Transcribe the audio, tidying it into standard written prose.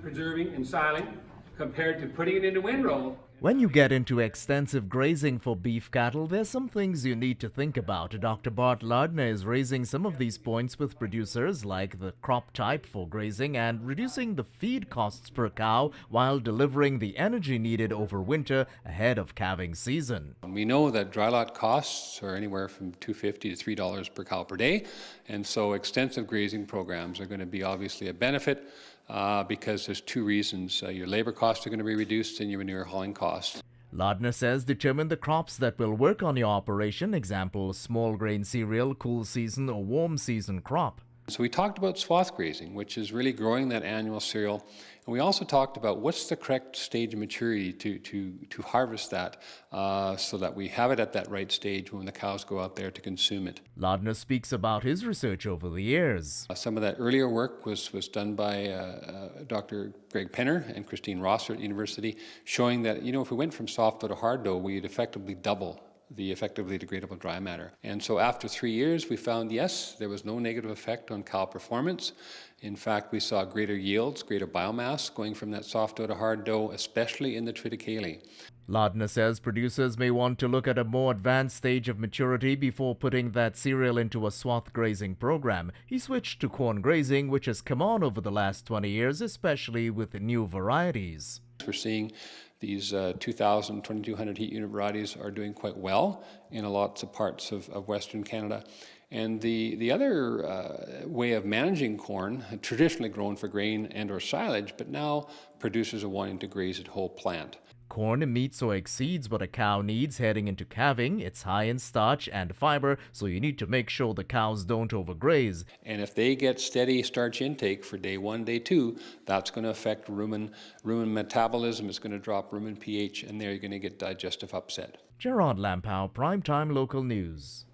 preserving and siling compared to putting it into windrow. When you get into extensive grazing for beef cattle, there's some things you need to think about. Dr. Bart Lardner is raising some of these points with producers, like the crop type for grazing and reducing the feed costs per cow while delivering the energy needed over winter ahead of calving season. We know that dry lot costs are anywhere from $2.50 to $3 per cow per day, and so extensive grazing programs are going to be obviously a benefit. Because there's two reasons. Your labor costs are going to be reduced and your manure hauling costs. Lardner says determine the crops that will work on your operation, example, small grain cereal, cool season or warm season crop. So we talked about swath grazing, which is really growing that annual cereal. And we also talked about what's the correct stage of maturity to harvest that so that we have it at that right stage when the cows go out there to consume it. Lardner speaks about his research over the years. Some of that earlier work was done by Dr. Greg Penner and Christine Rosser at university, showing that, if we went from soft dough to hard dough, we'd effectively double the effectively degradable dry matter. And so after 3 years, we found, yes, there was no negative effect on cow performance. In fact, we saw greater yields, greater biomass going from that soft dough to hard dough, especially in the triticale. Lardner says producers may want to look at a more advanced stage of maturity before putting that cereal into a swath grazing program. He switched to corn grazing, which has come on over the last 20 years, especially with new varieties. We're seeing these 2,000, 2,200 heat unit varieties are doing quite well in lots of parts of Western Canada. And the other way of managing corn, traditionally grown for grain and or silage, but now producers are wanting to graze it whole plant. Corn meets or exceeds what a cow needs heading into calving. It's high in starch and fiber, so you need to make sure the cows don't overgraze. And if they get steady starch intake for day 1, day 2, that's going to affect rumen metabolism. It's going to drop rumen pH, and there you're going to get digestive upset. Gerard Lampow, Primetime Local News.